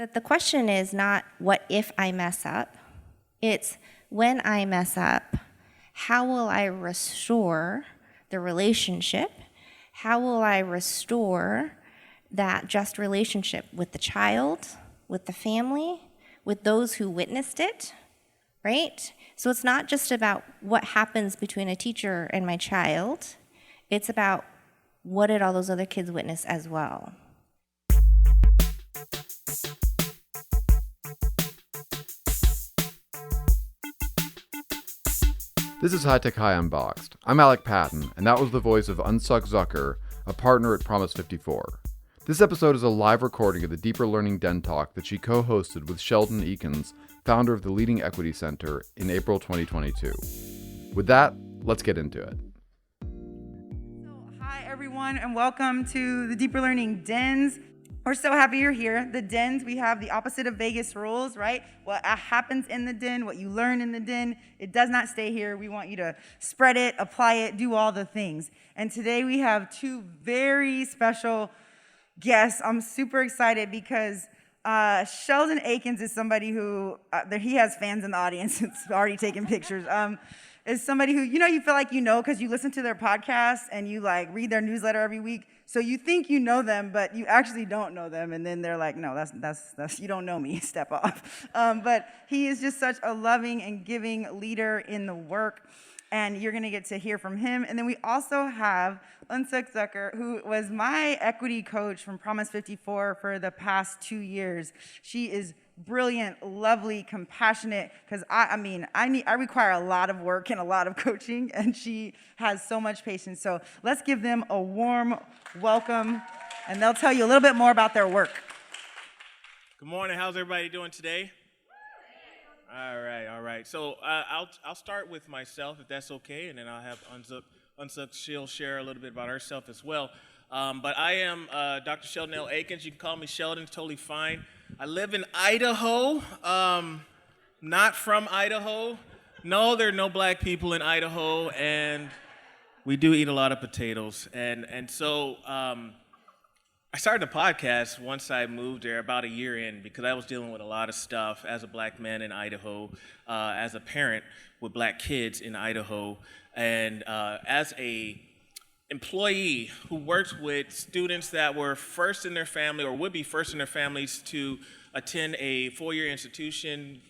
That the question is not what if I mess up, it's when I mess up, how will I restore the relationship? How will I restore that just relationship with the child, with the family, with those who witnessed it, right? So it's not just about what happens between a teacher and my child, it's about what did all those other kids witness as well. This is High Tech High Unboxed. I'm Alec Patton, and that was the voice of UnSuk Zucker, a partner at Promise54. This episode is a live recording of the Deeper Learning Den Talk that she co-hosted with Sheldon Eakins, founder of the Leading Equity Center, in April 2022. With that, let's get into it. Hi everyone, and welcome to the Deeper Learning Dens. We're so happy you're here. The dens, we have the opposite of Vegas rules, right? What happens in the den, what you learn in the den, it does not stay here. We want you to spread it, apply it, do all the things. And today we have two very special guests. I'm super excited because Sheldon Eakins is somebody who, he has fans in the audience. It's already taking pictures. Is somebody who, you feel like you know because you listen to their podcast and you read their newsletter every week. So you think you know them, but you actually don't know them. And then they're like, no, that's you don't know me, step off. But he is just such a loving and giving leader in the work. And you're going to get to hear from him. And then we also have UnSuk Zucker, who was my equity coach from Promise54 for the past 2 years. She is brilliant, lovely, compassionate, because I require a lot of work and a lot of coaching, and she has so much patience. So let's give them a warm welcome, and they'll tell you a little bit more about their work. Good morning. How's everybody doing today? All right. So I'll start with myself, if that's okay, and then I'll have UnSuk. She'll share a little bit about herself as well. But I am Dr. Sheldon L. Eakins. You can call me Sheldon. It's totally fine. I live in Idaho. Not from Idaho. No, there are no black people in Idaho, and we do eat a lot of potatoes. And so I started a podcast once I moved there about a year in because I was dealing with a lot of stuff as a black man in Idaho, as a parent with black kids in Idaho, and as a employee who worked with students that were first in their family or would be first in their families to attend a four-year institution,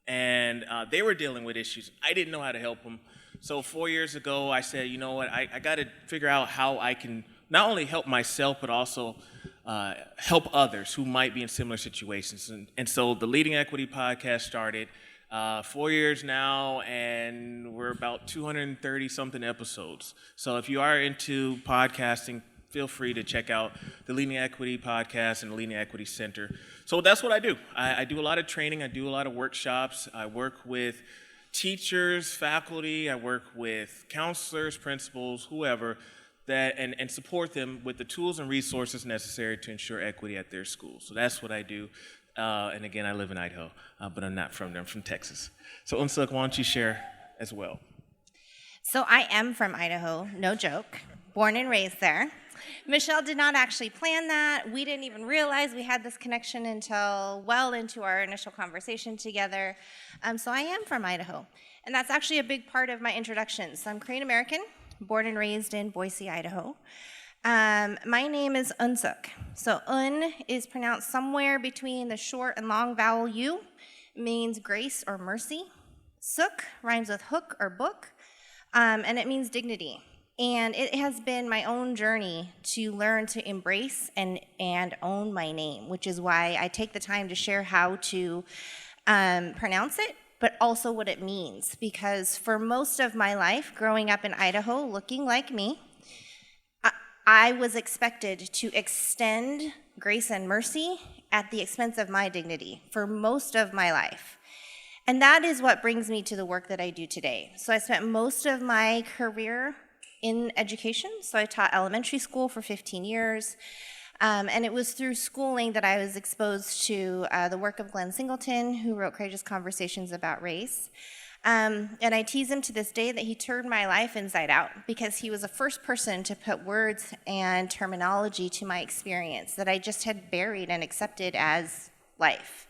and they were dealing with issues. I didn't know how to help them. So 4 years ago, I said, you know what, I got to figure out how I can not only help myself, but also help others who might be in similar situations. And so the Leading Equity podcast started 4 years now, and we're about 230-something episodes. So if you are into podcasting, feel free to check out the Leading Equity podcast and the Leading Equity Center. So that's what I do. I do a lot of training. I do a lot of workshops. I work with teachers, faculty. I work with counselors, principals, whoever, and support them with the tools and resources necessary to ensure equity at their schools. So that's what I do. And again, I live in Idaho, but I'm not from there. I'm from Texas. So UnSuk, why don't you share as well? So I am from Idaho, no joke, born and raised there. Michelle did not actually plan that. We didn't even realize we had this connection until well into our initial conversation together. So I am from Idaho, and that's actually a big part of my introduction. So I'm Korean American, born and raised in Boise, Idaho. My name is UnSuk. So Un is pronounced somewhere between the short and long vowel U. It means grace or mercy. Suk rhymes with hook or book, and it means dignity. And it has been my own journey to learn to embrace and own my name, which is why I take the time to share how to pronounce it, but also what it means. Because for most of my life, growing up in Idaho, looking like me, I was expected to extend grace and mercy at the expense of my dignity for most of my life. And that is what brings me to the work that I do today. So I spent most of my career in education. So I taught elementary school for 15 years. And it was through schooling that I was exposed to the work of Glenn Singleton, who wrote Courageous Conversations About Race. And I tease him to this day that he turned my life inside out because he was the first person to put words and terminology to my experience that I just had buried and accepted as life.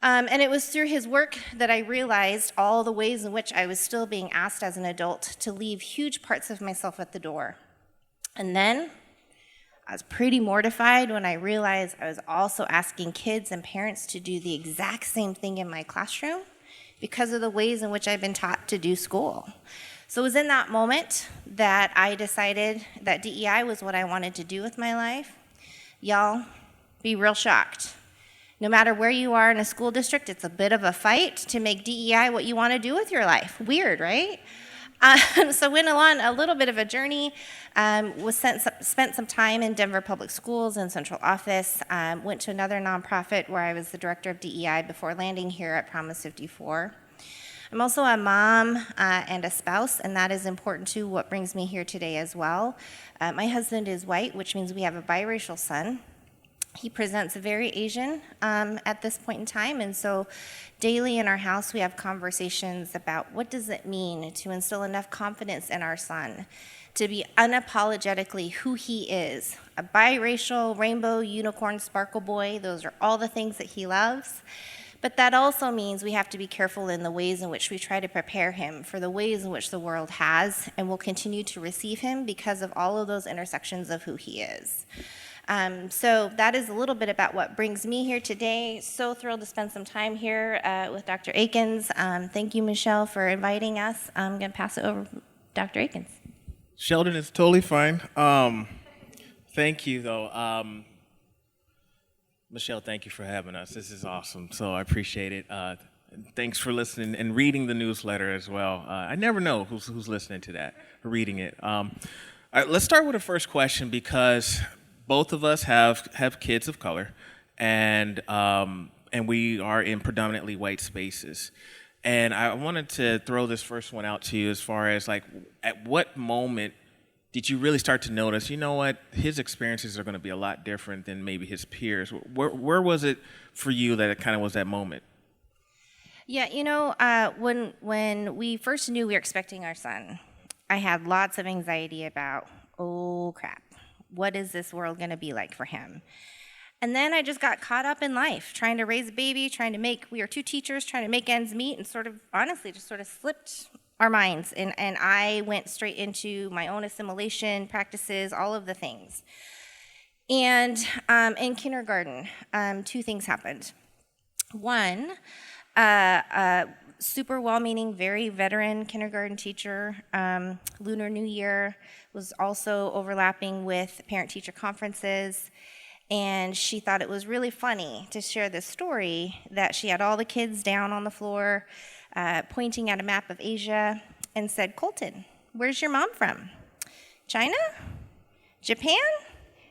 And it was through his work that I realized all the ways in which I was still being asked as an adult to leave huge parts of myself at the door. And then I was pretty mortified when I realized I was also asking kids and parents to do the exact same thing in my classroom because of the ways in which I've been taught to do school. So it was in that moment that I decided that DEI was what I wanted to do with my life. Y'all, be real shocked. No matter where you are in a school district, it's a bit of a fight to make DEI what you want to do with your life. Weird, right? So went along a little bit of a journey, spent some time in Denver Public Schools in central office, went to another nonprofit where I was the director of DEI before landing here at Promise54. I'm also a mom and a spouse, and that is important to what brings me here today as well. My husband is white, which means we have a biracial son. He presents very Asian at this point in time, and so daily in our house we have conversations about what does it mean to instill enough confidence in our son to be unapologetically who he is, a biracial, rainbow, unicorn, sparkle boy. Those are all the things that he loves. But that also means we have to be careful in the ways in which we try to prepare him for the ways in which the world has and will continue to receive him because of all of those intersections of who he is. So that is a little bit about what brings me here today. So thrilled to spend some time here with Dr. Eakins. Thank you, Michelle, for inviting us. I'm going to pass it over to Dr. Eakins. Sheldon is totally fine. Thank you, though. Michelle, thank you for having us. This is awesome, so I appreciate it. Thanks for listening and reading the newsletter as well. I never know who's listening to that or reading it. All right, let's start with the first question because both of us have kids of color, and we are in predominantly white spaces. And I wanted to throw this first one out to you as far as like, at what moment did you really start to notice, you know what, his experiences are going to be a lot different than maybe his peers? Where was it for you that it kind of was that moment? Yeah, when we first knew we were expecting our son, I had lots of anxiety about, oh crap, what is this world going to be like for him? And then I just got caught up in life, trying to raise a baby, we were two teachers, trying to make ends meet, and honestly, just slipped our minds. And I went straight into my own assimilation practices, all of the things. And in kindergarten, two things happened. One, super well-meaning, very veteran kindergarten teacher, Lunar New Year, was also overlapping with parent-teacher conferences, and she thought it was really funny to share this story that she had all the kids down on the floor, pointing at a map of Asia, and said, "Colton, where's your mom from? China? Japan?"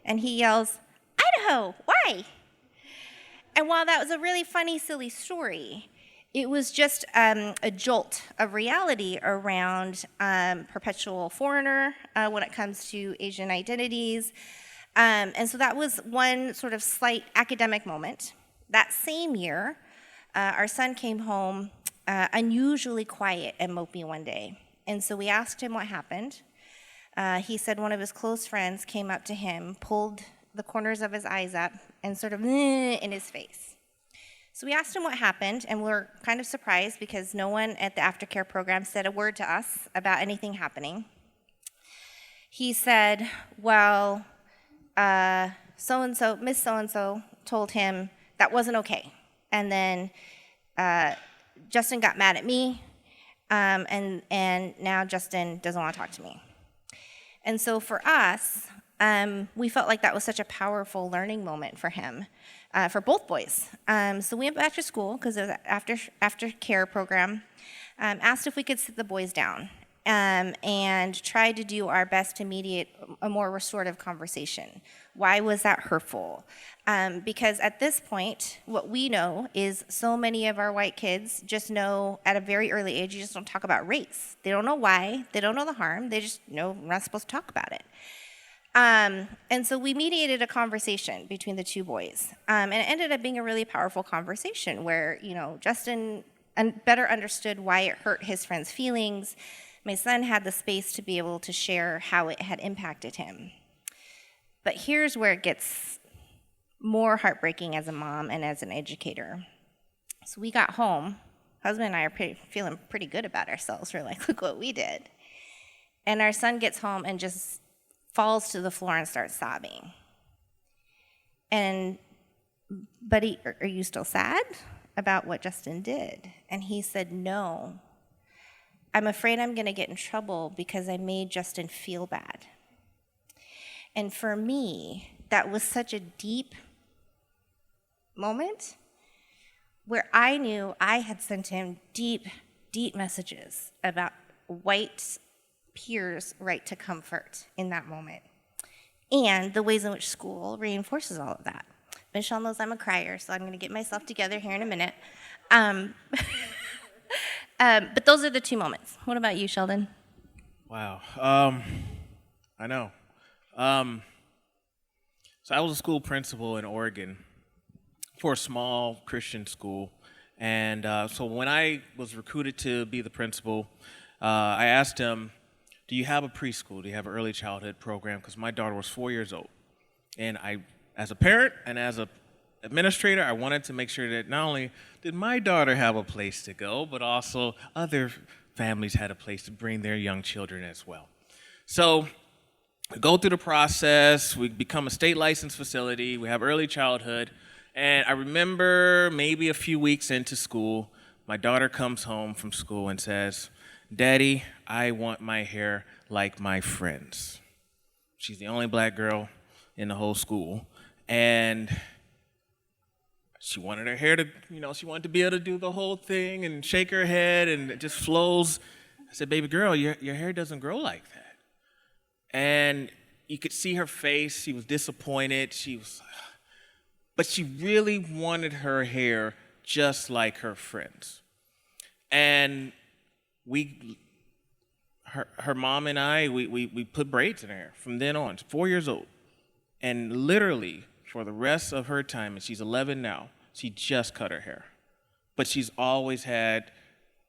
And he yells, "Idaho, why?" And while that was a really funny, silly story, it was just a jolt of reality around perpetual foreigner when it comes to Asian identities. And so that was one sort of slight academic moment. That same year, our son came home unusually quiet and mopey one day. And so we asked him what happened. He said one of his close friends came up to him, pulled the corners of his eyes up, and sort of in his face. So we asked him what happened, and we're kind of surprised because no one at the aftercare program said a word to us about anything happening. He said, well, so-and-so, Miss So-and-so told him that wasn't okay. And then Justin got mad at me, and now Justin doesn't want to talk to me. And so for us, we felt like that was such a powerful learning moment for him, for both boys. So we went back to school, because it was after care program, asked if we could sit the boys down, and tried to do our best to mediate a more restorative conversation. Why was that hurtful? Because at this point, what we know is so many of our white kids just know at a very early age, you just don't talk about race. They don't know why, they don't know the harm, they just know we're not supposed to talk about it. And so we mediated a conversation between the two boys. And it ended up being a really powerful conversation where, Justin better understood why it hurt his friend's feelings. My son had the space to be able to share how it had impacted him. But here's where it gets more heartbreaking as a mom and as an educator. So we got home. Husband and I are feeling pretty good about ourselves. We're like, look what we did. And our son gets home and just falls to the floor and starts sobbing. And, buddy, are you still sad about what Justin did? And he said, no. I'm afraid I'm going to get in trouble because I made Justin feel bad. And for me, that was such a deep moment where I knew I had sent him deep, deep messages about white peers' right to comfort in that moment, and the ways in which school reinforces all of that. Michelle knows I'm a crier, so I'm going to get myself together here in a minute. But those are the two moments. What about you, Sheldon? Wow. I know. So I was a school principal in Oregon for a small Christian school. And so when I was recruited to be the principal, I asked him, do you have a preschool? Do you have an early childhood program? Because my daughter was 4 years old. And I, as a parent and as an administrator, I wanted to make sure that not only did my daughter have a place to go, but also other families had a place to bring their young children as well. So we go through the process, we become a state licensed facility, we have early childhood, and I remember maybe a few weeks into school, my daughter comes home from school and says, Daddy, I want my hair like my friends. She's the only black girl in the whole school, and she wanted her hair to, she wanted to be able to do the whole thing and shake her head and it just flows. I said, baby girl, your hair doesn't grow like that. And you could see her face. She was disappointed. But she really wanted her hair just like her friends. And her mom and I, we put braids in her hair from then on. 4 years old. And literally, for the rest of her time, and she's 11 now, she just cut her hair. But she's always had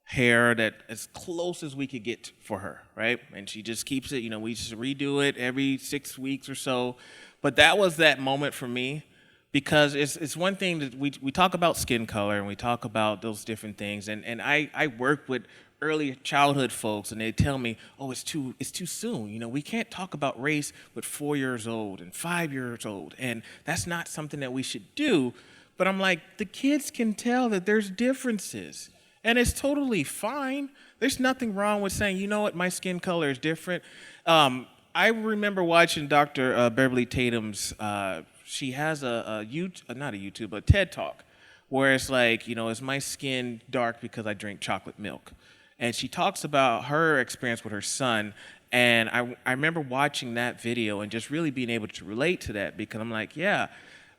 hair that as close as we could get for her, right? And she just keeps it, we just redo it every 6 weeks or so. But that was that moment for me, because it's one thing that we talk about skin color and we talk about those different things. And I work with early childhood folks, and they tell me, oh, it's too soon. We can't talk about race with 4 years old and 5 years old, and that's not something that we should do. But I'm like, the kids can tell that there's differences, and it's totally fine. There's nothing wrong with saying, you know what, my skin color is different. I remember watching Dr. Beverly Tatum's, she has not a YouTube, but a TED Talk, where it's like, is my skin dark because I drink chocolate milk? And she talks about her experience with her son. And I remember watching that video and just really being able to relate to that, because I'm like, yeah,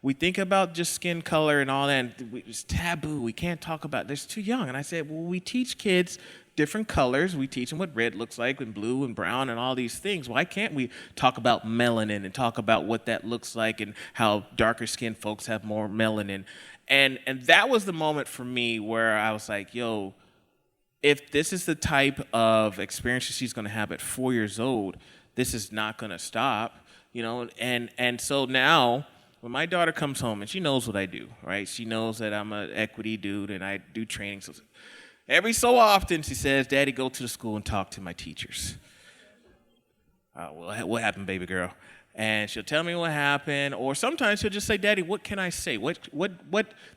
we think about just skin color and all that, and it's taboo. We can't talk about it. It's too young. And I said, well, we teach kids different colors. We teach them what red looks like and blue and brown and all these things. Why can't we talk about melanin and talk about what that looks like and how darker skinned folks have more melanin? And that was the moment for me where I was like, yo, if this is the type of experiences she's going to have at 4 years old, this is not going to stop, And so now, when my daughter comes home, and she knows what I do, right? She knows that I'm an equity dude and I do training. So every so often, she says, Daddy, go to the school and talk to my teachers. Well, what happened, baby girl? And she'll tell me what happened, or sometimes she'll just say, Daddy, what can I say? What?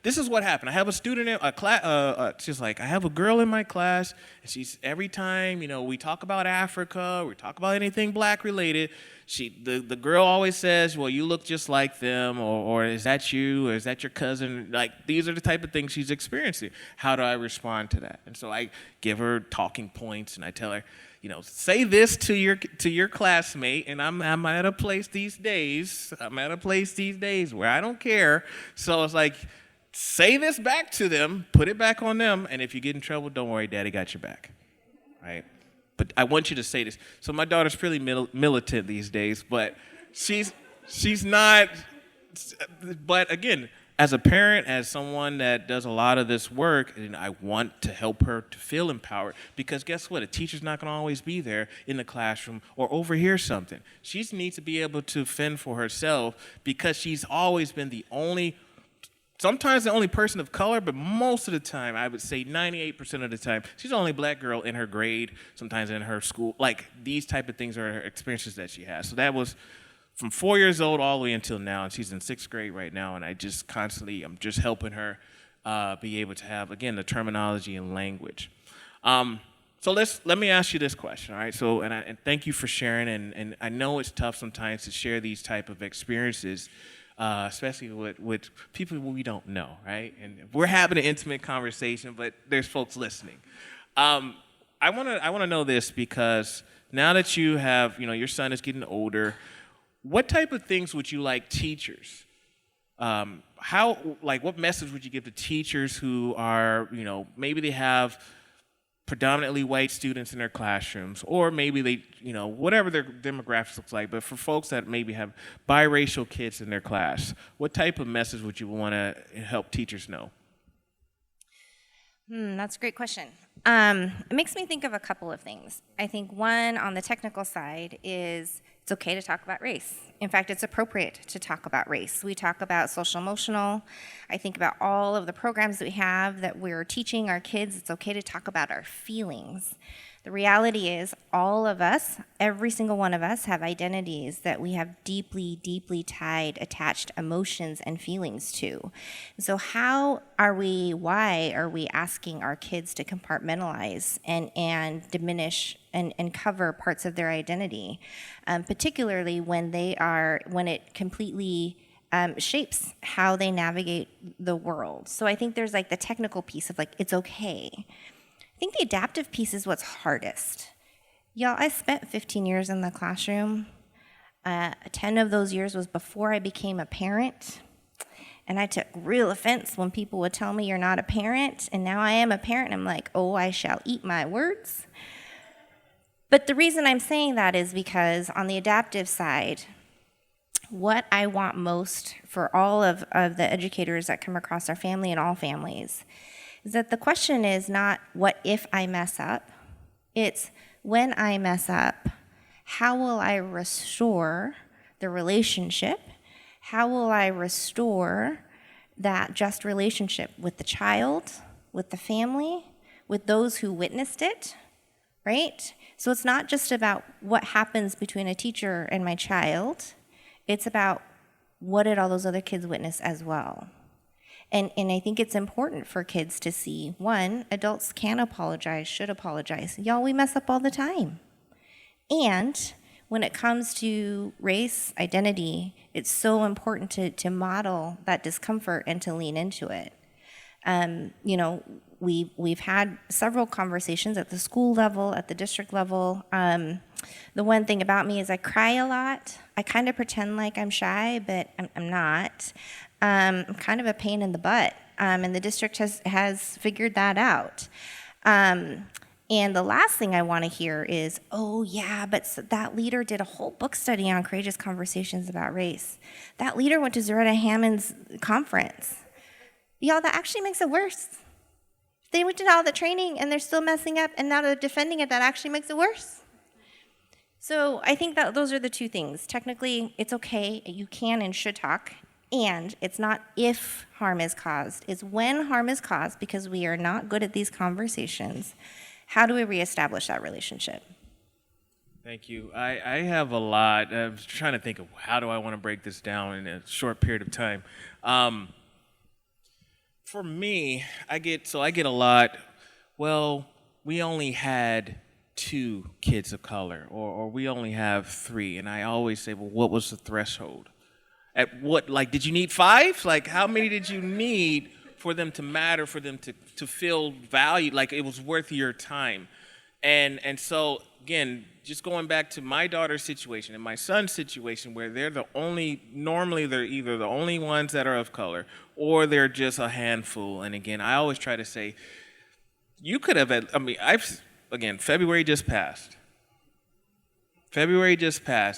This is what happened. I have a student in a class. She's like, I have a girl in my class, and she's every time, we talk about Africa, we talk about anything black related. The girl always says, well, you look just like them, or is that you, or is that your cousin? Like, these are the type of things she's experiencing. How do I respond to that? And so I give her talking points, and I tell her, say this to your classmate, and I'm at a place these days. Where I don't care. So it's like, say this back to them, put it back on them, and if you get in trouble, don't worry, Daddy got your back, right? But I want you to say this. So my daughter's pretty militant these days, but she's not. But again, as a parent, as someone that does a lot of this work, and I want to help her to feel empowered, because guess what? A teacher's not going to always be there in the classroom or overhear something. She needs to be able to fend for herself, because she's always been sometimes the only person of color, but most of the time, I would say 98% of the time, she's the only black girl in her grade, sometimes in her school. Like, these type of things are her experiences that she has. So that was from 4 years old all the way until now, and she's in 6th grade right now, and I'm just helping her be able to have, again, the terminology and language. So let me ask you this question, all right? So, and thank you for sharing, and I know it's tough sometimes to share these type of experiences, especially with people we don't know, right? And we're having an intimate conversation, but there's folks listening. I want to know this, because now that you have, your son is getting older, what type of things would you like teachers? What message would you give to teachers who are, maybe they have predominantly white students in their classrooms, or maybe they, whatever their demographics looks like, but for folks that maybe have biracial kids in their class, what type of message would you want to help teachers know? That's a great question. It makes me think of a couple of things. I think one, on the technical side, is it's okay to talk about race. In fact, it's appropriate to talk about race. We talk about social emotional. I think about all of the programs that we have that we're teaching our kids. It's okay to talk about our feelings. The reality is, all of us, every single one of us, have identities that we have deeply, deeply tied, attached emotions and feelings to. So why are we asking our kids to compartmentalize and diminish and cover parts of their identity, particularly when it completely shapes how they navigate the world? So I think there's the technical piece of it's okay. I think the adaptive piece is what's hardest. Y'all, I spent 15 years in the classroom. 10 of those years was before I became a parent. And I took real offense when people would tell me you're not a parent. And now I am a parent. And I'm like, oh, I shall eat my words. But the reason I'm saying that is because on the adaptive side, what I want most for all of the educators that come across our family and all families is that the question is not what if I mess up, it's when I mess up, how will I restore the relationship? How will I restore that just relationship with the child, with the family, with those who witnessed it, right? So it's not just about what happens between a teacher and my child, it's about what did all those other kids witness as well. And I think it's important for kids to see, one, adults can apologize, should apologize. Y'all, we mess up all the time. And when it comes to race, identity, it's so important to model that discomfort and to lean into it. We've had several conversations at the school level, at the district level. The one thing about me is I cry a lot. I kind of pretend like I'm shy, but I'm not. I'm kind of a pain in the butt, and the district has figured that out. And the last thing I want to hear is, oh yeah, but that leader did a whole book study on courageous conversations about race. That leader went to Zaretta Hammond's conference. Y'all, that actually makes it worse. They went to all the training and they're still messing up, and now they're defending it. That actually makes it worse. So I think that those are the two things. Technically, it's okay. You can and should talk. And it's not if harm is caused. It's when harm is caused, because we are not good at these conversations. How do we reestablish that relationship? Thank you. I have a lot. I was trying to think of how do I want to break this down in a short period of time. For me, I get a lot, well, we only had 2 kids of color, or we only have 3. And I always say, well, what was the threshold? At what, did you need 5? How many did you need for them to matter, for them to feel valued, it was worth your time? And so, again, just going back to my daughter's situation and my son's situation, where normally they're either the only ones that are of color, or they're just a handful. And again, I always try to say, you could have, February just passed.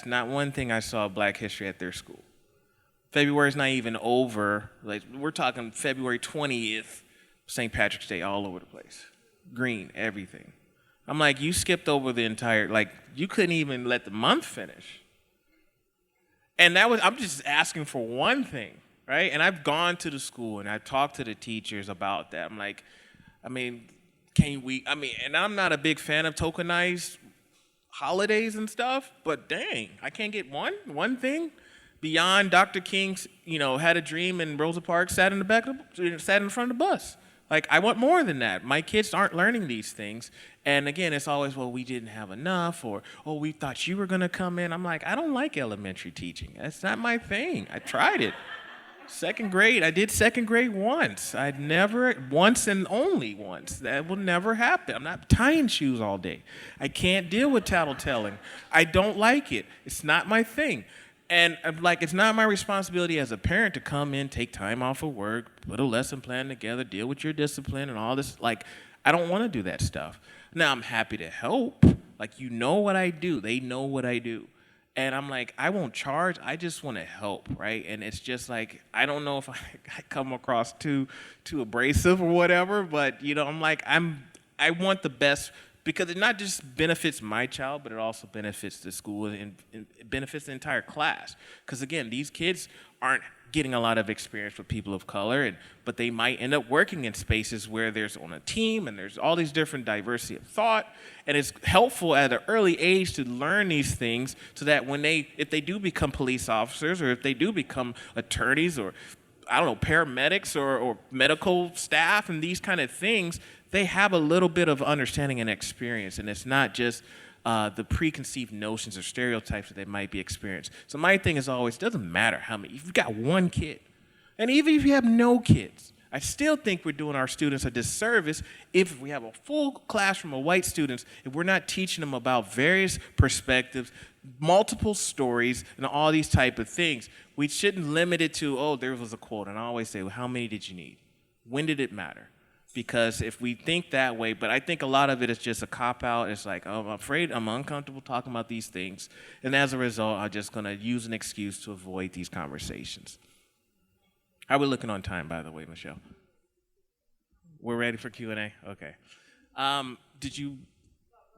Not one thing I saw Black history at their school. February's not even over. Like, we're talking February 20th, St. Patrick's Day all over the place. Green, everything. I'm like, you skipped over the entire, like, you couldn't even let the month finish. And I'm just asking for one thing, right? And I've gone to the school and I've talked to the teachers about that. I'm like, and I'm not a big fan of tokenized holidays and stuff, but dang, I can't get one thing beyond Dr. King's, had a dream and Rosa Parks sat in front of the bus. Like, I want more than that. My kids aren't learning these things. And again, it's always, well, we didn't have enough, or, oh, we thought you were going to come in. I'm like, I don't like elementary teaching. That's not my thing. I tried it. Second grade, I did second grade once. Once and only once. That will never happen. I'm not tying shoes all day. I can't deal with tattletelling. I don't like it. It's not my thing. And I'm like, it's not my responsibility as a parent to come in, take time off of work, put a lesson plan together, deal with your discipline and all this. Like, I don't want to do that stuff. Now, I'm happy to help. Like, what I do. They know what I do. And I'm like, I won't charge. I just want to help, right? And it's just like, I don't know if I come across too abrasive or whatever, but, I'm like, I want the best, because it not just benefits my child, but it also benefits the school and it benefits the entire class. Because again, these kids aren't getting a lot of experience with people of color, but they might end up working in spaces where there's on a team and there's all these different diversity of thought. And it's helpful at an early age to learn these things so that if they do become police officers, or if they do become attorneys, or paramedics or medical staff and these kind of things, they have a little bit of understanding and experience, and it's not just the preconceived notions or stereotypes that they might be experiencing. So my thing is always, it doesn't matter how many. If you've got one kid, and even if you have no kids, I still think we're doing our students a disservice if we have a full classroom of white students, if we're not teaching them about various perspectives, multiple stories, and all these type of things. We shouldn't limit it to, oh, there was a quote. And I always say, well, how many did you need? When did it matter? Because if we think that way, but I think a lot of it is just a cop-out. It's like, oh, I'm uncomfortable talking about these things. And as a result, I'm just going to use an excuse to avoid these conversations. How are we looking on time, by the way, Michelle? We're ready for Q&A? Okay. Did you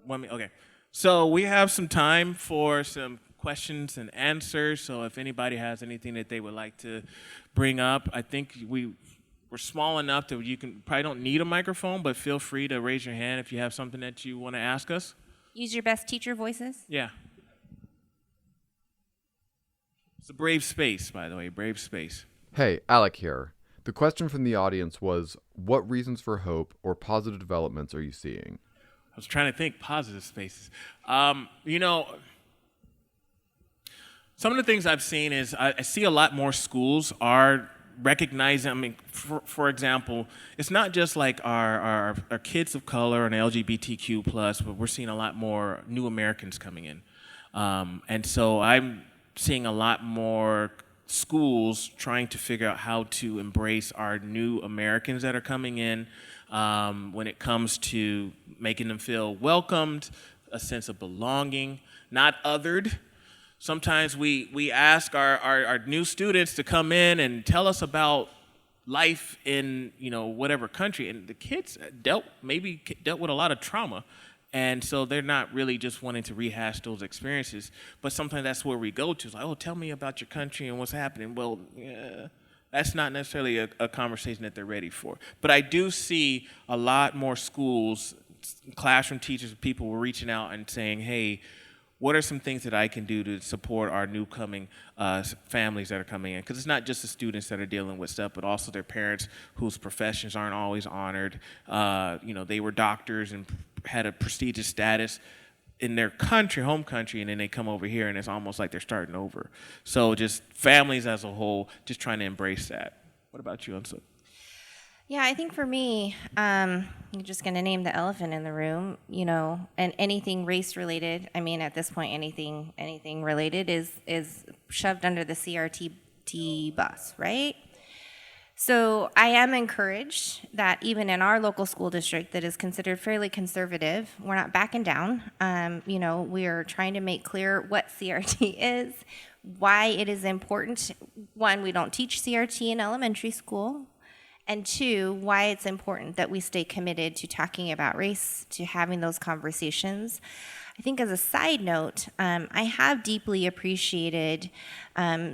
want me? Okay. So we have some time for some questions and answers. So if anybody has anything that they would like to bring up, I think we're small enough that you probably don't need a microphone, but feel free to raise your hand if you have something that you want to ask us. Use your best teacher voices. Yeah. It's a brave space, by the way, brave space. Hey, Alec here. The question from the audience was, what reasons for hope or positive developments are you seeing? I was trying to think positive spaces. Some of the things I've seen is I see a lot more schools are recognizing, for example, it's not just like our kids of color and LGBTQ+, but we're seeing a lot more new Americans coming in. And so I'm seeing a lot more schools trying to figure out how to embrace our new Americans that are coming in when it comes to making them feel welcomed, a sense of belonging, not othered. Sometimes we ask our new students to come in and tell us about life in whatever country, and the kids dealt with a lot of trauma. And so they're not really just wanting to rehash those experiences. But sometimes that's where we go to. It's like, oh, tell me about your country and what's happening. Well, yeah, that's not necessarily a conversation that they're ready for. But I do see a lot more schools, classroom teachers, people were reaching out and saying, hey, what are some things that I can do to support our new coming families that are coming in? Because it's not just the students that are dealing with stuff, but also their parents whose professions aren't always honored. They were doctors and had a prestigious status in their country, home country, and then they come over here and it's almost like they're starting over. So just families as a whole, just trying to embrace that. What about you, UnSuk? Yeah, I think for me, you're just going to name the elephant in the room, and anything race related. I mean, at this point, anything related is shoved under the CRT bus, right? So I am encouraged that even in our local school district that is considered fairly conservative, we're not backing down. We are trying to make clear what CRT is, why it is important. One, we don't teach CRT in elementary school. And two, why it's important that we stay committed to talking about race, to having those conversations. I think as a side note, I have deeply appreciated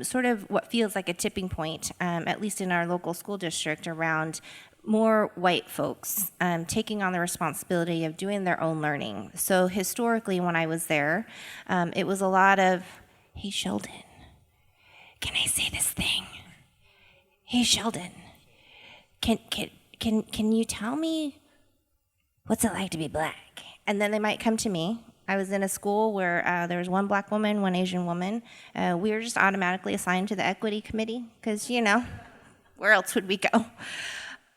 sort of what feels like a tipping point, at least in our local school district, around more white folks taking on the responsibility of doing their own learning. So historically, when I was there, it was a lot of, hey, Sheldon, can I say this thing? Hey, Sheldon, can you tell me what's it like to be black? And then they might come to me. I was in a school where there was one black woman, one Asian woman. We were just automatically assigned to the equity committee because, where else would we go?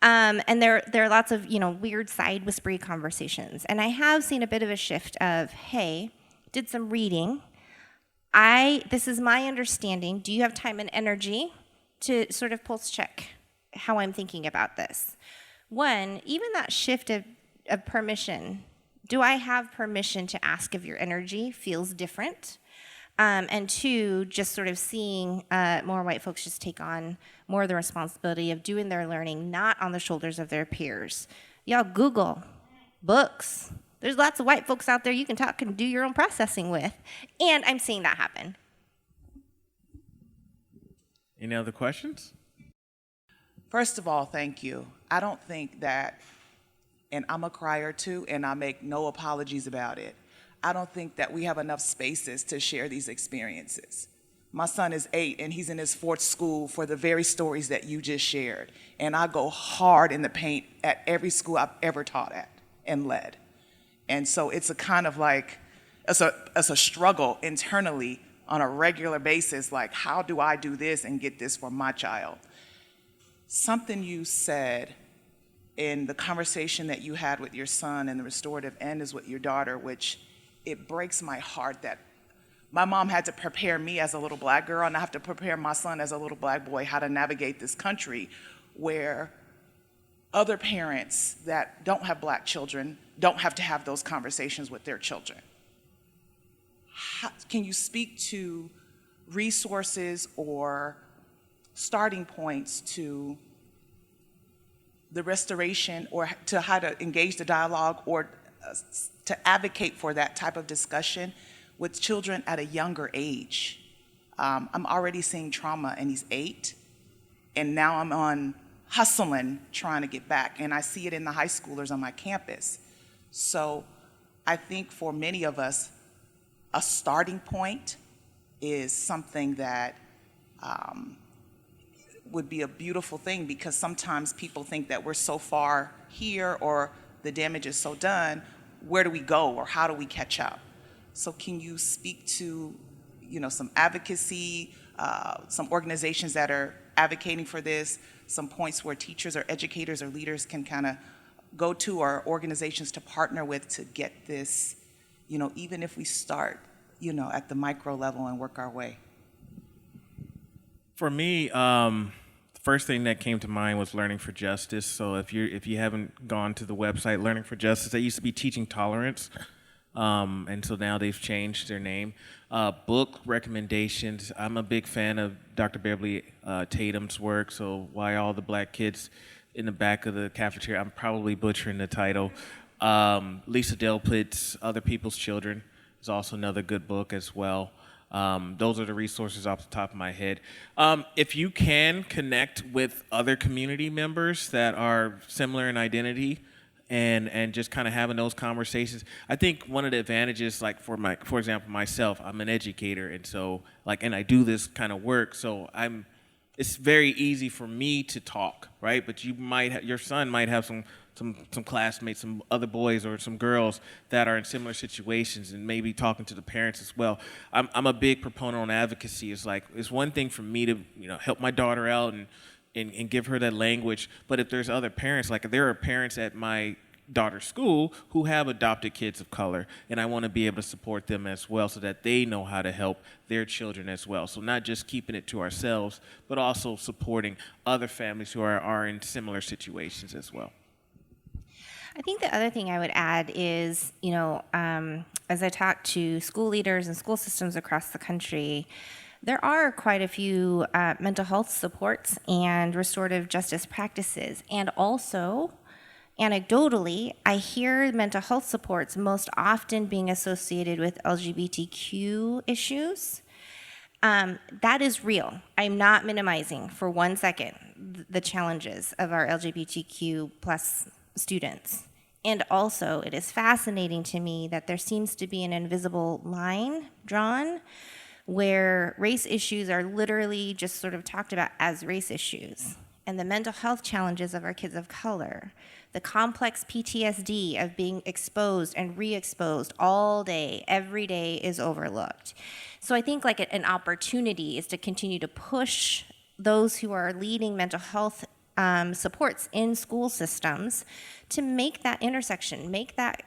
And there are lots of, weird side whispery conversations. And I have seen a bit of a shift of, hey, did some reading. This is my understanding. Do you have time and energy to sort of pulse check how I'm thinking about this? One, even that shift of permission. Do I have permission to ask if your energy feels different? And two, just sort of seeing more white folks just take on more of the responsibility of doing their learning, not on the shoulders of their peers. Y'all Google books. There's lots of white folks out there you can talk and do your own processing with. And I'm seeing that happen. Any other questions? First of all, thank you. I don't think that, and I'm a crier too, and I make no apologies about it. I don't think that we have enough spaces to share these experiences. My son is 8 and he's in his 4th school for the very stories that you just shared. And I go hard in the paint at every school I've ever taught at and led. And so it's a kind of like, it's a struggle internally on a regular basis, like how do I do this and get this for my child? Something you said in the conversation that you had with your son and the restorative end is with your daughter, which it breaks my heart that my mom had to prepare me as a little black girl and I have to prepare my son as a little black boy how to navigate this country where other parents that don't have black children don't have to have those conversations with their children. Can you speak to resources or starting points to the restoration or to how to engage the dialogue or to advocate for that type of discussion with children at a younger age? I'm already seeing trauma and he's 8 and now I'm on hustling trying to get back and I see it in the high schoolers on my campus. So I think for many of us, a starting point is something that would be a beautiful thing because sometimes people think that we're so far here or the damage is so done, where do we go or how do we catch up? So can you speak to, some advocacy, some organizations that are advocating for this, some points where teachers or educators or leaders can kind of go to or organizations to partner with to get this, even if we start, at the micro level and work our way? For me, the first thing that came to mind was Learning for Justice. So if you haven't gone to the website, Learning for Justice, they used to be Teaching Tolerance, and so now they've changed their name. Book recommendations. I'm a big fan of Dr. Beverly Tatum's work. So Why All the Black Kids in the Back of the Cafeteria. I'm probably butchering the title. Lisa Delpit's Other People's Children is also another good book as well. Those are the resources off the top of my head. If you can connect with other community members that are similar in identity and just kind of having those conversations, I think one of the advantages, like for example, myself, I'm an educator, and so and I do this kind of work, so it's very easy for me to talk, right? But your son might have some classmates, some other boys or some girls that are in similar situations, and maybe talking to the parents as well. I'm a big proponent on advocacy. It's one thing for me to help my daughter out and give her that language, but if there's other parents, there are parents at my daughter's school who have adopted kids of color, and I want to be able to support them as well so that they know how to help their children as well. So not just keeping it to ourselves, but also supporting other families who are in similar situations as well. I think the other thing I would add is, as I talk to school leaders and school systems across the country, there are quite a few mental health supports and restorative justice practices. And also, anecdotally, I hear mental health supports most often being associated with LGBTQ issues. That is real. I'm not minimizing for 1 second the challenges of our LGBTQ plus students. And also, it is fascinating to me that there seems to be an invisible line drawn where race issues are literally just sort of talked about as race issues. And the mental health challenges of our kids of color, the complex PTSD of being exposed and re-exposed all day, every day is overlooked. So I think like an opportunity is to continue to push those who are leading mental health supports in school systems to make that intersection, make that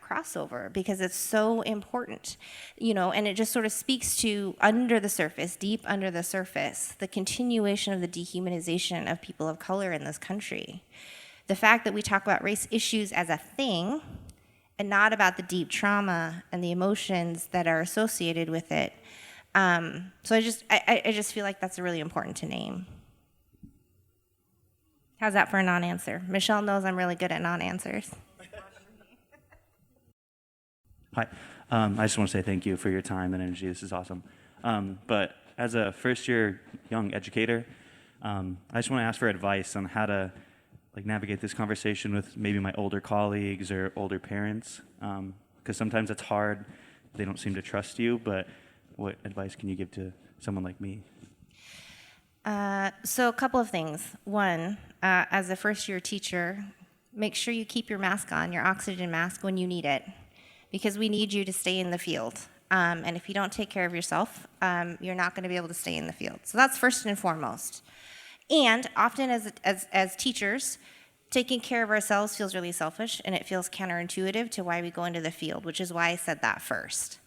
crossover, because it's so important, and it just sort of speaks to under the surface, deep under the surface, the continuation of the dehumanization of people of color in this country. The fact that we talk about race issues as a thing and not about the deep trauma and the emotions that are associated with it. So I just feel like that's really important to name. How's that for a non-answer? Michelle knows I'm really good at non-answers. Hi. I just want to say thank you for your time and energy. This is awesome. But as a first-year young educator, I just want to ask for advice on how to navigate this conversation with maybe my older colleagues or older parents, because sometimes it's hard. They don't seem to trust you, but what advice can you give to someone like me? So a couple of things. One, as a first-year teacher, make sure you keep your mask on, your oxygen mask, when you need it, because we need you to stay in the field. And if you don't take care of yourself, you're not going to be able to stay in the field. So that's first and foremost. And often as teachers, taking care of ourselves feels really selfish, and it feels counterintuitive to why we go into the field, which is why I said that first.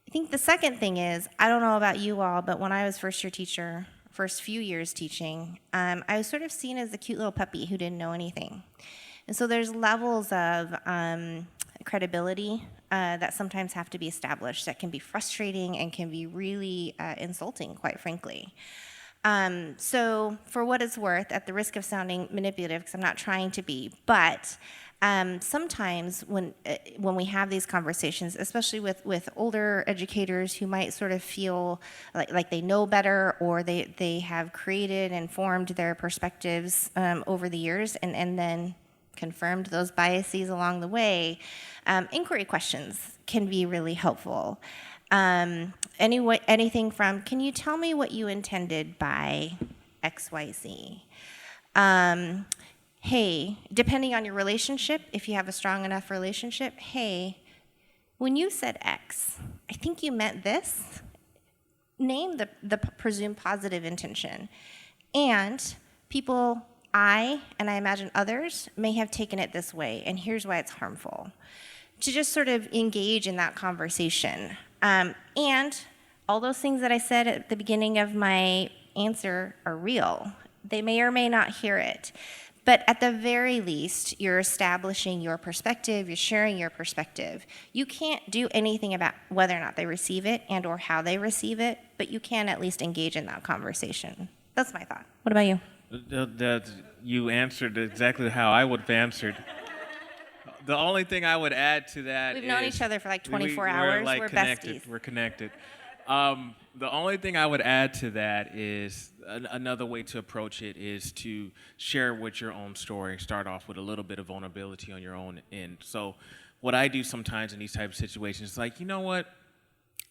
I think the second thing is, I don't know about you all, but when I was first-year teacher, first few years teaching, I was sort of seen as the cute little puppy who didn't know anything. And so there's levels of credibility that sometimes have to be established that can be frustrating and can be really insulting, quite frankly. So for what it's worth, at the risk of sounding manipulative, because I'm not trying to be, but sometimes when we have these conversations, especially with older educators who might sort of feel like they know better, or they have created and formed their perspectives over the years and then confirmed those biases along the way, inquiry questions can be really helpful. Anything from, can you tell me what you intended by XYZ? Hey, depending on your relationship, if you have a strong enough relationship, hey, when you said X, I think you meant this. Name the presumed positive intention. And people, and I imagine others, may have taken it this way, and here's why it's harmful. To just sort of engage in that conversation. And all those things that I said at the beginning of my answer are real. They may or may not hear it. But at the very least, you're establishing your perspective, you're sharing your perspective. You can't do anything about whether or not they receive it and or how they receive it, but you can at least engage in that conversation. That's my thought. What about you? You answered exactly how I would have answered. The only thing I would add to that We've known each other for like 24 hours. We're connected. besties. We're connected. The only thing I would add to that is another way to approach it is to share with your own story. Start off with a little bit of vulnerability on your own end. So what I do sometimes in these type of situations is like, you know what?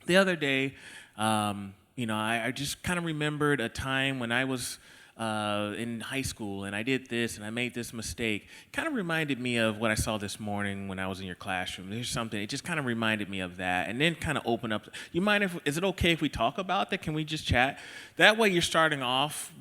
The other day, I just kind of remembered a time when I was in high school, and I did this, and I made this mistake. Kind of reminded me of what I saw this morning when I was in your classroom. There's something, it just kind of reminded me of that, and then kind of open up. Is it okay if we talk about that? Can we just chat? That way you're starting off,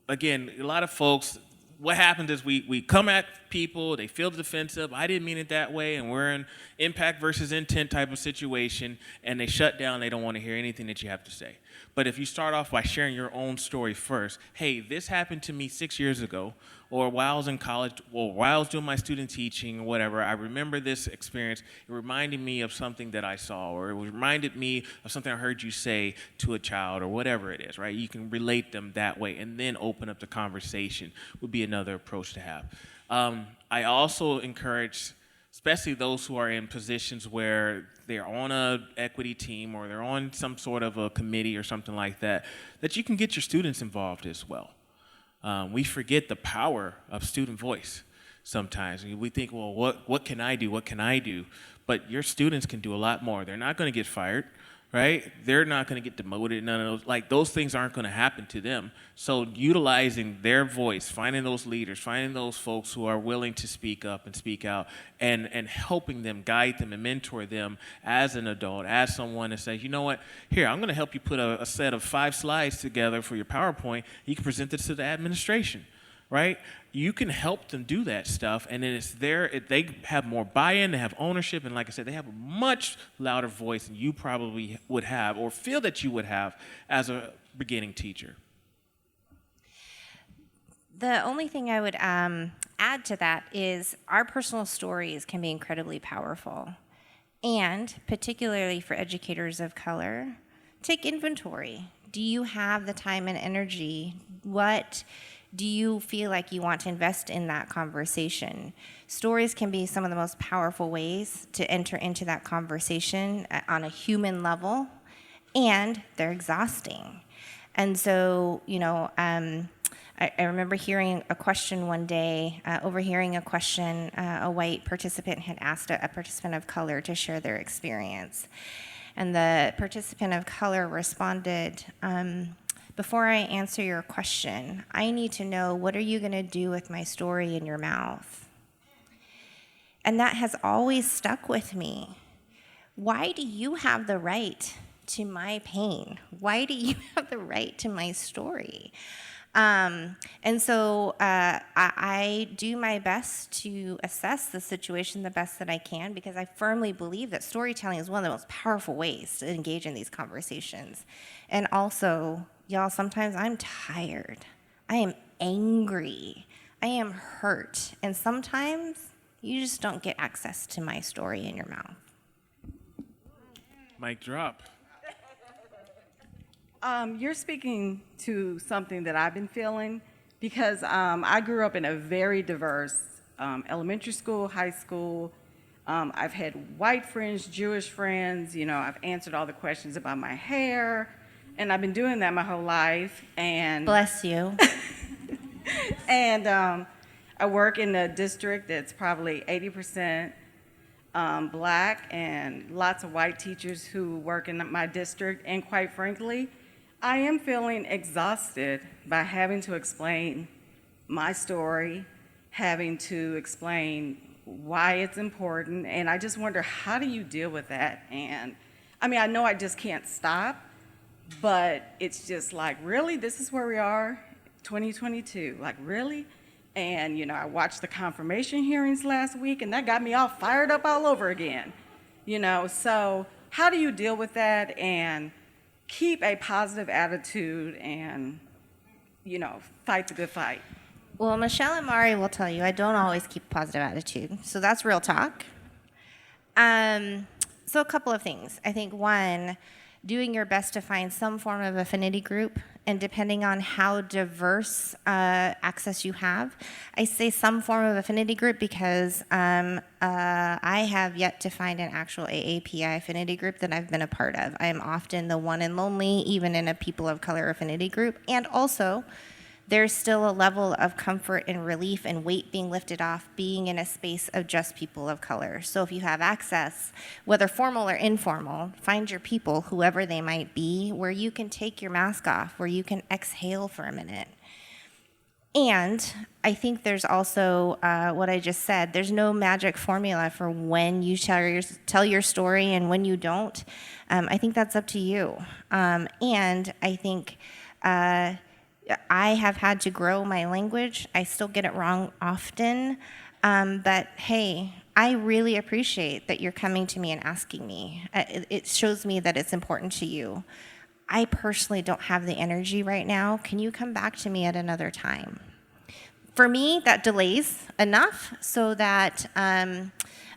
again, a lot of folks, what happens is we come at people, they feel defensive, I didn't mean it that way, and we're in impact versus intent type of situation, and they shut down, they don't want to hear anything that you have to say. But if you start off by sharing your own story first, hey, this happened to me 6 years ago, or while I was in college, or while I was doing my student teaching or whatever, I remember this experience. It reminded me of something that I saw, or it reminded me of something I heard you say to a child, or whatever it is, right? You can relate them that way, and then open up the conversation would be another approach to have. I also encourage, especially those who are in positions where they're on a equity team or they're on some sort of a committee or something like that, that you can get your students involved as well. We forget the power of student voice sometimes. We think, well, what can I do? What can I do? But your students can do a lot more. They're not going to get fired, right? They're not going to get demoted. None of those, those things aren't going to happen to them. So utilizing their voice, finding those leaders, finding those folks who are willing to speak up and speak out, and helping them, guide them, and mentor them as an adult, as someone that says, you know what, here, I'm going to help you put a set of 5 slides together for your PowerPoint. You can present this to the administration, right? You can help them do that stuff, and then it's they have more buy-in, they have ownership, and like I said, they have a much louder voice than you probably would have or feel that you would have as a beginning teacher. The only thing I would add to that is our personal stories can be incredibly powerful. And particularly for educators of color, take inventory. Do you have the time and energy? What do you feel like you want to invest in that conversation? Stories can be some of the most powerful ways to enter into that conversation on a human level, and they're exhausting. And so, I remember hearing a question one day, overhearing a question a white participant had asked a participant of color to share their experience. And the participant of color responded, before I answer your question, I need to know, what are you going to do with my story in your mouth? And that has always stuck with me. Why do you have the right to my pain? Why do you have the right to my story? And so I do my best to assess the situation the best that I can, because I firmly believe that storytelling is one of the most powerful ways to engage in these conversations. And also, y'all, sometimes I'm tired. I am angry. I am hurt. And sometimes you just don't get access to my story in your mouth. Mic drop. You're speaking to something that I've been feeling, because I grew up in a very diverse elementary school, high school. I've had white friends, Jewish friends. I've answered all the questions about my hair, and I've been doing that my whole life. And bless you. And I work in a district that's probably 80% black, and lots of white teachers who work in my district. And quite frankly, I am feeling exhausted by having to explain my story, having to explain why it's important, and I just wonder, how do you deal with that? And I know I just can't stop, but it's just like, really? This is where we are, 2022, like, really? And I watched the confirmation hearings last week, and that got me all fired up all over again. So how do you deal with that and keep a positive attitude and, fight the good fight? Well, Michelle and Mari will tell you I don't always keep a positive attitude. So that's real talk. So a couple of things. I think, one, doing your best to find some form of affinity group, and depending on how diverse access you have. I say some form of affinity group because I have yet to find an actual AAPI affinity group that I've been a part of. I am often the one and lonely, even in a people of color affinity group. And also, there's still a level of comfort and relief and weight being lifted off being in a space of just people of color. So if you have access, whether formal or informal, find your people, whoever they might be, where you can take your mask off, where you can exhale for a minute. And I think there's also what I just said. There's no magic formula for when you tell your story and when you don't. I think that's up to you. And I think I have had to grow my language. I still get it wrong often. But hey, I really appreciate that you're coming to me and asking me. It shows me that it's important to you. I personally don't have the energy right now. Can you come back to me at another time? For me, that delays enough so that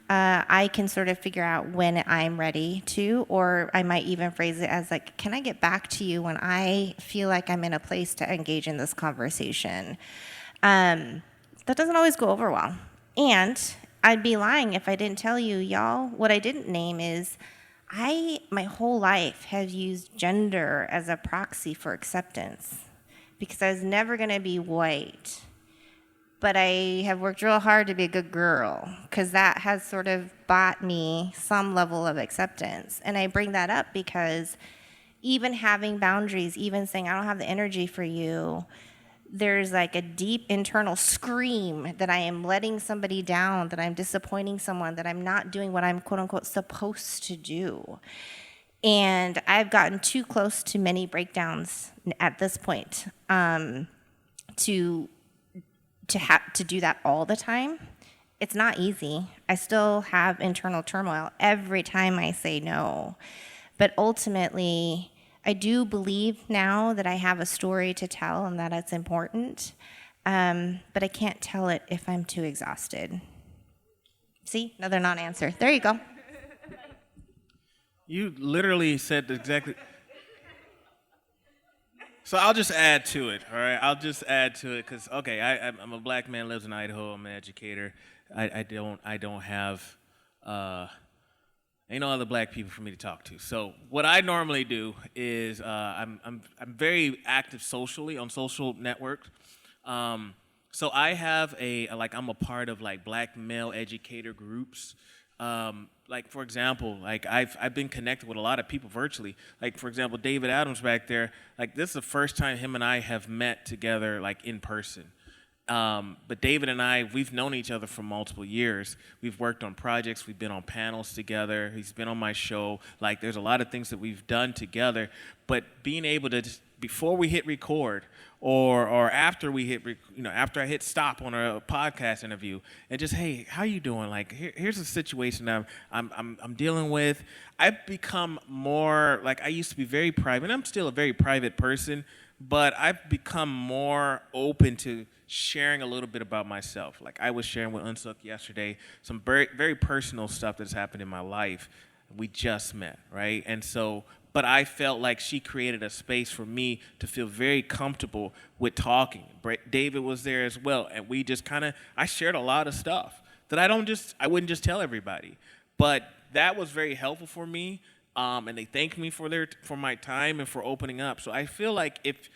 I can sort of figure out when I'm ready to, or I might even phrase it as like, can I get back to you when I feel like I'm in a place to engage in this conversation? That doesn't always go over well. And I'd be lying if I didn't tell you, y'all, what I didn't name is my whole life have used gender as a proxy for acceptance because I was never going to be white. But I have worked real hard to be a good girl because that has sort of bought me some level of acceptance. And I bring that up because even having boundaries, even saying I don't have the energy for you, there's like a deep internal scream that I am letting somebody down, that I'm disappointing someone, that I'm not doing what I'm quote unquote supposed to do. And I've gotten too close to many breakdowns at this point to have to do that all the time. It's not easy. I still have internal turmoil every time I say no. But ultimately, I do believe now that I have a story to tell and that it's important, but I can't tell it if I'm too exhausted. See, another non-answer. There you go. You literally said exactly. So I'll just add to it, all right? I'll just add to it because, okay, I'm a black man, lives in Idaho. I'm an educator. I don't have ain't no other black people for me to talk to. So what I normally do is I'm very active socially on social networks. So I have I'm a part of like black male educator groups. Like for example, like I've been connected with a lot of people virtually. Like for example, David Adams back there. Like this is the first time him and I have met together like in person. But David and I, we've known each other for multiple years. We've worked on projects. We've been on panels together. He's been on my show. Like, there's a lot of things that we've done together. But being able to, just, before we hit record or after we hit, after I hit stop on a podcast interview, and just, hey, how you doing? Like, here's a situation I'm dealing with. I've become more, like, I used to be very private. And I'm still a very private person, but I've become more open to sharing a little bit about myself. Like I was sharing with UnSuk yesterday some very, very personal stuff that's happened in my life. We just met, right? And so, but I felt like she created a space for me to feel very comfortable with talking. David was there as well, and we just I shared a lot of stuff that I wouldn't just tell everybody. But that was very helpful for me, and they thanked me for my time and for opening up. So I feel like if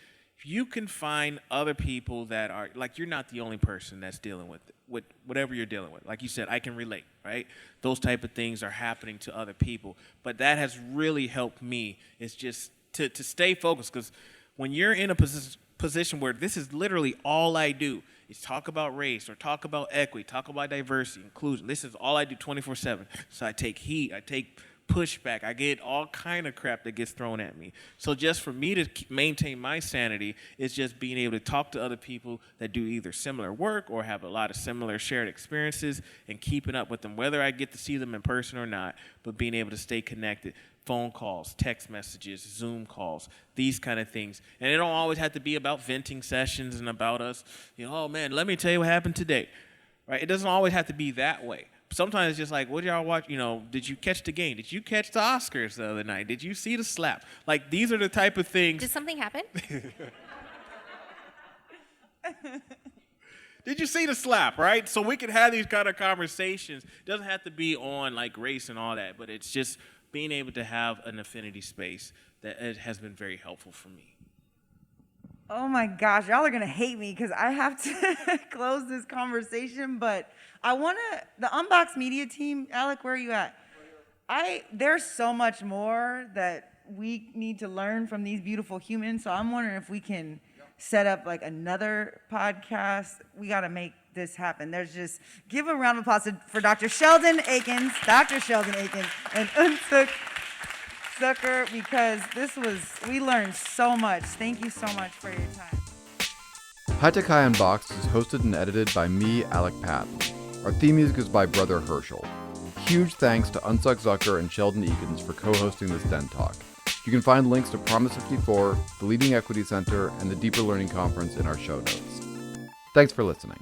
you can find other people that are, like, you're not the only person that's dealing with whatever you're dealing with. Like you said, I can relate, right? Those type of things are happening to other people. But that has really helped me, is just to stay focused. Because when you're in a position where this is literally all I do, is talk about race or talk about equity, talk about diversity, inclusion. This is all I do 24/7. So I take heat, I take pushback, I get all kind of crap that gets thrown at me. So just for me to maintain my sanity is just being able to talk to other people that do either similar work or have a lot of similar shared experiences and keeping up with them, whether I get to see them in person or not, but being able to stay connected. Phone calls, text messages, Zoom calls, these kind of things. And it don't always have to be about venting sessions and about us, oh man, let me tell you what happened today, right? It doesn't always have to be that way. Sometimes it's just like, what did y'all watch? Did you catch the game? Did you catch the Oscars the other night? Did you see the slap? Like, these are the type of things. Did something happen? Did you see the slap, right? So we can have these kind of conversations. It doesn't have to be on, like, race and all that, but it's just being able to have an affinity space that it has been very helpful for me. Oh my gosh, y'all are gonna hate me because I have to close this conversation, but the Unbox Media team, Alec, where are you at? There's so much more that we need to learn from these beautiful humans, so I'm wondering if we can set up like another podcast. We gotta make this happen. Give a round of applause for Dr. Sheldon Eakins, and UnSuk Zucker, because we learned so much. Thank you so much for your time. High Tech High Unboxed is hosted and edited by me, Alec Patton. Our theme music is by Brother Herschel. Huge thanks to UnSuk, Zucker, and Sheldon Eakins for co-hosting this Den Talk. You can find links to Promise54, the Leading Equity Center, and the Deeper Learning Conference in our show notes. Thanks for listening.